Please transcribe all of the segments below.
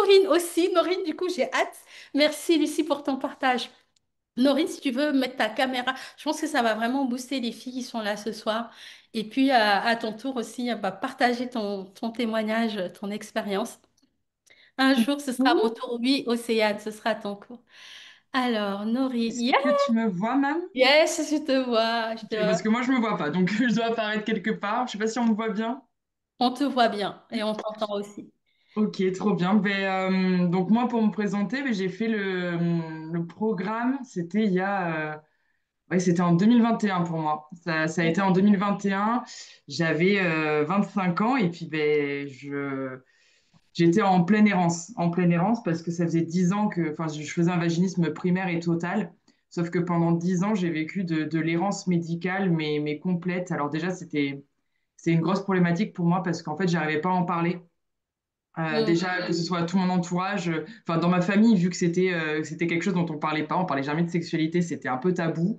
Norine aussi. Norine, du coup, j'ai hâte. Merci, Lucie, pour ton partage. Norine, si tu veux mettre ta caméra, je pense que ça va vraiment booster les filles qui sont là ce soir. Et puis, à ton tour aussi, partager ton témoignage, ton expérience. Un jour, ce sera mon Bonjour. tour. Oui, Océane, ce sera ton tour. Alors, Norine, Est-ce que tu me vois, même? yes, je te vois, je te Ok, vois. parce que moi, je me vois pas, donc je dois apparaître quelque part. Je sais pas si on me voit bien. On te voit bien et on t'entend aussi. Ok, trop bien. Donc moi, pour me présenter, j'ai fait le programme. C'était il y a, ouais, c'était en 2021 pour moi. Ça a été en 2021. J'avais 25 ans et puis j'étais en pleine errance parce que ça faisait 10 ans que, enfin, je faisais un vaginisme primaire et total. Sauf que pendant 10 ans, j'ai vécu de l'errance médicale, mais complète. Alors déjà, c'est une grosse problématique pour moi parce qu'en fait, j'arrivais pas à en parler. Mm. Déjà, que ce soit à tout mon entourage, enfin, dans ma famille, vu que c'était quelque chose dont on parlait jamais de sexualité, c'était un peu tabou.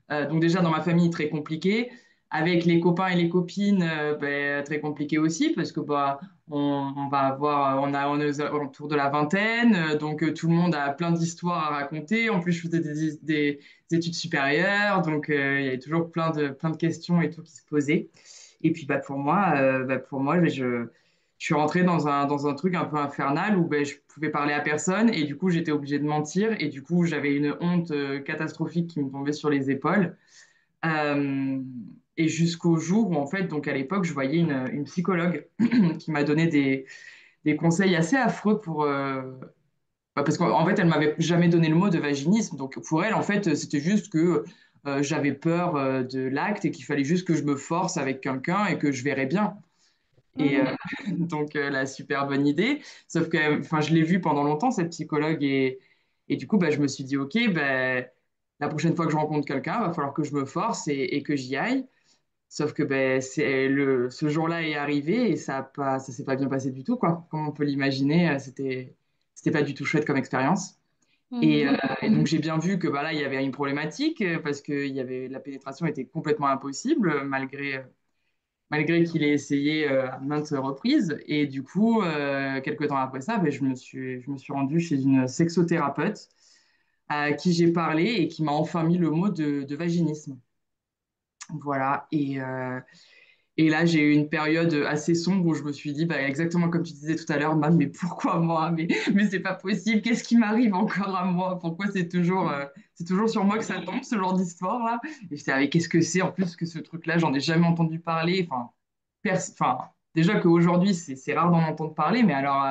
Donc déjà, dans ma famille, très compliqué. Avec les copains et les copines, très compliqué aussi, parce que on va avoir, on est aux alentours de la vingtaine, donc tout le monde a plein d'histoires à raconter. En plus, je faisais des études supérieures, donc il y avait toujours plein de questions et tout qui se posaient. Et puis pour moi, je suis rentrée dans un truc un peu infernal où je pouvais parler à personne et du coup j'étais obligée de mentir et du coup j'avais une honte catastrophique qui me tombait sur les épaules. Euh, et jusqu'au jour où en fait, donc à l'époque, je voyais une psychologue qui m'a donné des conseils assez affreux parce qu'en fait elle m'avait jamais donné le mot de vaginisme. Donc pour elle en fait c'était juste que j'avais peur de l'acte et qu'il fallait juste que je me force avec quelqu'un et que je verrais bien. Et Mm. donc, la super bonne idée. Sauf que, enfin, je l'ai vue pendant longtemps, cette psychologue, et du coup, je me suis dit, OK, la prochaine fois que je rencontre quelqu'un, il va falloir que je me force et que j'y aille. Sauf que ce jour-là est arrivé et ça s'est pas bien passé du tout, quoi. Comme on peut l'imaginer, c'était pas du tout chouette comme expérience. Et, Mm. et donc, j'ai bien vu que là, il y avait une problématique parce que la pénétration était complètement impossible malgré qu'il ait essayé à maintes reprises. Et du coup, quelques temps après ça, je me suis rendue chez une sexothérapeute à qui j'ai parlé et qui m'a enfin mis le mot de vaginisme. Voilà. Et là, j'ai eu une période assez sombre où je me suis dit, exactement comme tu disais tout à l'heure, mais pourquoi moi? Mais c'est pas possible. Qu'est-ce qui m'arrive encore à moi? Pourquoi c'est toujours sur moi que ça tombe, ce genre d'histoire-là? Et je savais qu'est-ce que c'est en plus que ce truc-là, j'en ai jamais entendu parler. Enfin, déjà qu'aujourd'hui, c'est rare d'en entendre parler, mais alors,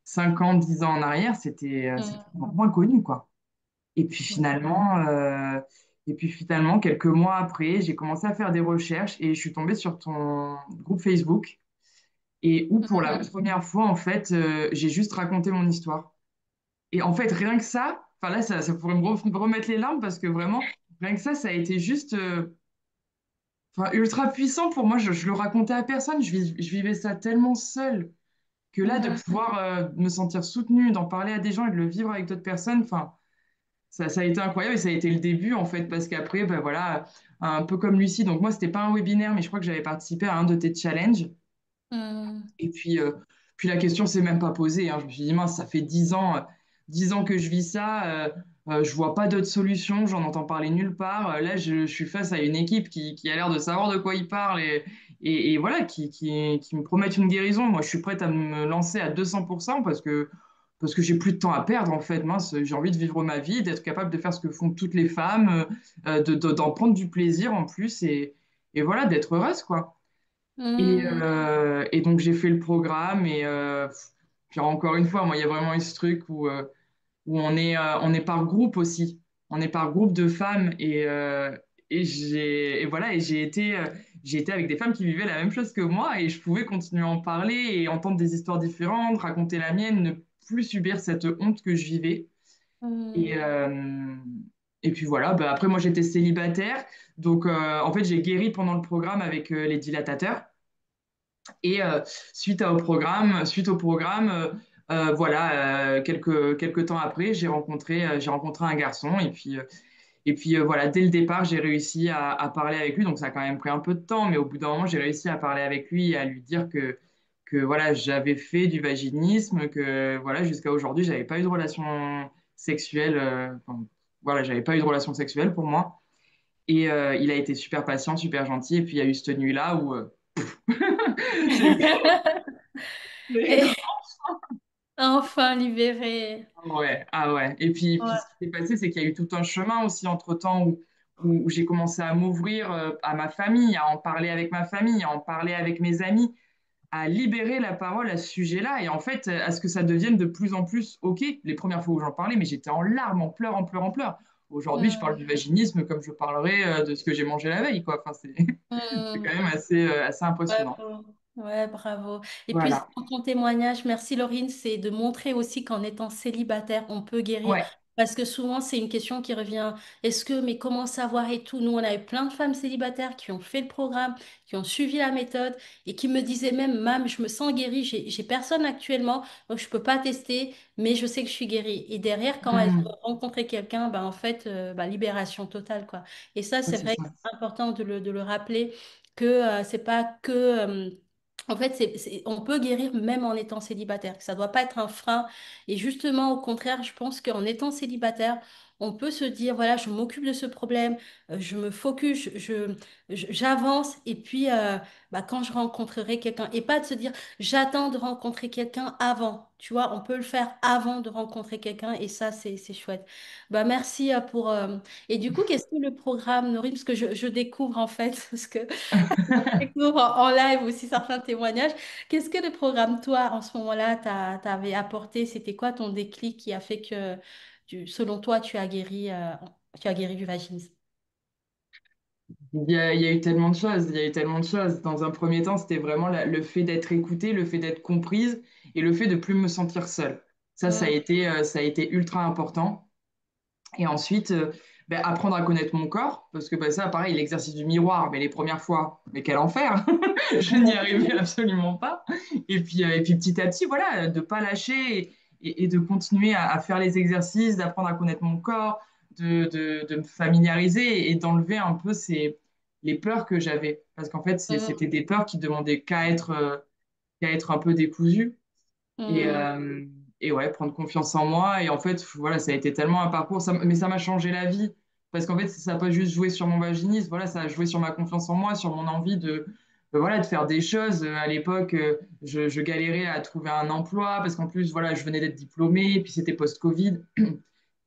5 ans, 10 ans en arrière, c'était Mm. moins connu, quoi. Et puis Mm. finalement, euh, et puis finalement, quelques mois après, j'ai commencé à faire des recherches et je suis tombée sur ton groupe Facebook et où pour la première fois, en fait, j'ai juste raconté mon histoire. Et en fait, rien que ça, enfin là, ça pourrait me remettre les larmes parce que vraiment, rien que ça a été juste, enfin, ultra puissant pour moi. Je le racontais à personne, je vivais ça tellement seule que là, de Mm. pouvoir me sentir soutenue, d'en parler à des gens et de le vivre avec d'autres personnes, enfin. Ça a été incroyable et ça a été le début en fait parce qu'après voilà un peu comme Lucie donc moi c'était pas un webinaire mais je crois que j'avais participé à un de tes challenges Mm. et puis la question s'est même pas posée hein. Je me suis dit mince ça fait 10 ans que je vis ça je vois pas d'autre solution j'en entends parler nulle part. Là je suis face à une équipe qui a l'air de savoir de quoi il parle et voilà qui me promettent une guérison. Moi je suis prête à me lancer à 200% parce que j'ai plus de temps à perdre en fait. Mince, j'ai envie de vivre ma vie, d'être capable de faire ce que font toutes les femmes, d'en prendre du plaisir en plus et voilà, d'être heureuse quoi. Mm. Et donc j'ai fait le programme puis encore une fois, moi il y a vraiment eu ce truc où on est par groupe aussi. On est par groupe de femmes et voilà, j'ai été avec des femmes qui vivaient la même chose que moi et je pouvais continuer à en parler et entendre des histoires différentes, raconter la mienne, ne plus subir cette honte que je vivais. Et, Mm. euh, et puis voilà, après moi j'étais célibataire, donc en fait j'ai guéri pendant le programme avec les dilatateurs. Et suite au programme, quelques temps après, j'ai rencontré un garçon. Et puis voilà, dès le départ, j'ai réussi à parler avec lui. Donc ça a quand même pris un peu de temps, mais au bout d'un moment, j'ai réussi à parler avec lui et à lui dire que voilà, j'avais fait du vaginisme, que voilà, jusqu'à aujourd'hui, j'avais pas eu de relation sexuelle. Enfin, voilà, j'avais pas eu de relation sexuelle pour moi. Et il a été super patient, super gentil. Et puis il y a eu cette nuit-là où j'ai eu Et enfin libéré. Ah ouais, ah ouais. Et puis Ouais. ce qui s'est passé, c'est qu'il y a eu tout un chemin aussi entre-temps où j'ai commencé à m'ouvrir à ma famille, à en parler avec ma famille, à en parler avec mes amis, à libérer la parole à ce sujet-là et en fait à ce que ça devienne de plus en plus OK. Les premières fois où j'en parlais, mais j'étais en larmes, en pleurs, en pleurs, en pleurs. Aujourd'hui, je parle Mm, du vaginisme comme je parlerais de ce que j'ai mangé la veille, quoi. Enfin, c'est c'est quand mm. même assez impressionnant. Bravo. Ouais, bravo. Et puis, Voilà. dans ton témoignage, merci Laurine, c'est de montrer aussi qu'en étant célibataire, on peut guérir. Ouais. Parce que souvent, c'est une question qui revient, est-ce que, mais comment savoir et tout. Nous, on avait plein de femmes célibataires qui ont fait le programme, qui ont suivi la méthode et qui me disaient même, Mam, je me sens guérie, j'ai personne actuellement, donc je peux pas tester, mais je sais que je suis guérie. Et derrière, quand elles ont Mhm. rencontré quelqu'un, ben, en fait, libération totale, quoi. Et ça, Ouais, c'est c'est vrai que ça. c'est important de le rappeler que c'est pas que en fait, on peut guérir même en étant célibataire, que ça doit pas être un frein. Et justement, au contraire, je pense qu'en étant célibataire, on peut se dire, voilà, je m'occupe de ce problème, je me focus, j'avance, et puis quand je rencontrerai quelqu'un, et pas de se dire, j'attends de rencontrer quelqu'un avant. Tu vois, on peut le faire avant de rencontrer quelqu'un, et ça, c'est chouette. Bah, merci Et du coup, qu'est-ce que le programme, Nourri? Parce que je découvre en fait, parce que découvre en live aussi certains témoignages. Qu'est-ce que le programme, toi, en ce moment-là, t'avais apporté? C'était quoi ton déclic qui a fait que, selon toi, tu as guéri du vaginisme? Il y a eu tellement de choses, il y a eu tellement de choses. Dans un premier temps, c'était vraiment le fait d'être écoutée, le fait d'être comprise et le fait de plus me sentir seule. Mm, Ça a été ultra important. Et ensuite, ben, apprendre à connaître mon corps, parce que ben, ça, pareil, l'exercice du miroir, mais les premières fois, mais quel enfer! Je n'y arrivais absolument pas. Et puis petit à petit, voilà, de pas lâcher et de continuer à faire les exercices, d'apprendre à connaître mon corps, de me familiariser et d'enlever un peu les peurs que j'avais. Parce qu'en fait, c'était mm, des peurs qui demandaient qu'à être un peu décousues. Et, mm, euh, et ouais, prendre confiance en moi. Et en fait, voilà, ça a été tellement un parcours, mais ça m'a changé la vie. Parce qu'en fait, ça n'a pas juste joué sur mon vaginisme, voilà, ça a joué sur ma confiance en moi, sur mon envie voilà, de faire des choses. À l'époque, je galérais à trouver un emploi parce qu'en plus, voilà, je venais d'être diplômée, puis c'était post-Covid.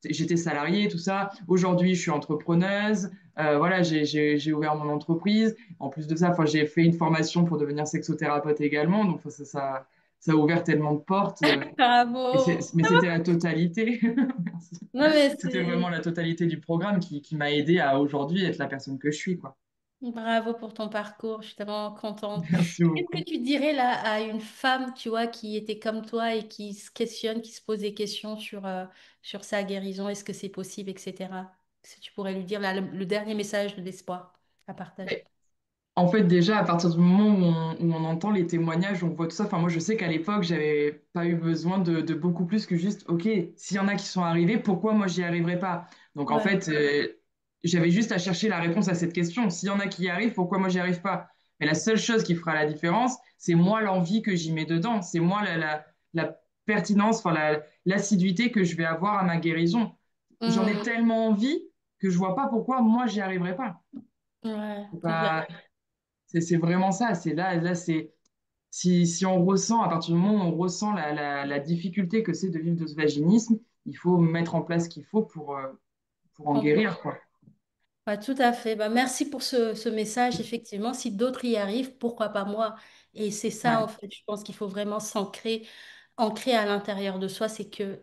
J'étais salariée, tout ça. Aujourd'hui, je suis entrepreneuse. Voilà, j'ai ouvert mon entreprise. En plus de ça, enfin, j'ai fait une formation pour devenir sexothérapeute également. Donc, enfin, ça a ouvert tellement de portes. Bravo. Mais c'était la totalité. Merci. Non, mais C'était vraiment c'est... la totalité du programme qui m'a aidé à aujourd'hui être la personne que je suis, quoi. Bravo pour ton parcours, je suis tellement contente. Merci Qu'est-ce beaucoup. que tu dirais là à une femme, tu vois, qui était comme toi et qui se questionne, qui se pose des questions sur sa guérison, est-ce que c'est possible, etc. Si tu pourrais lui dire là, le dernier message de l'espoir à partager. En fait, déjà, à partir du moment où on entend les témoignages, on voit tout ça. Enfin, moi, je sais qu'à l'époque, j'avais pas eu besoin de beaucoup plus que juste, OK, s'il y en a qui sont arrivés, pourquoi moi, j'y arriverai pas? Donc, en Ouais. fait, j'avais juste à chercher la réponse à cette question. S'il y en a qui y arrivent, pourquoi moi, j'y arrive pas? Mais la seule chose qui fera la différence, c'est moi l'envie que j'y mets dedans. C'est moi la pertinence, enfin, l'assiduité que je vais avoir à ma guérison. J'en ai Hmm. tellement envie que je vois pas pourquoi moi, j'y arriverai pas. Ouais, C'est c'est vrai. pas, c'est vraiment ça. C'est là, c'est si on ressent, à partir du moment où on ressent la difficulté que c'est de vivre de ce vaginisme, il faut mettre en place ce qu'il faut pour en guérir, quoi. Ouais, tout à fait. Bah, merci pour ce message. Effectivement, si d'autres y arrivent, pourquoi pas moi? Et c'est ça, en Ouais. fait, je pense qu'il faut vraiment ancrer à l'intérieur de soi, c'est que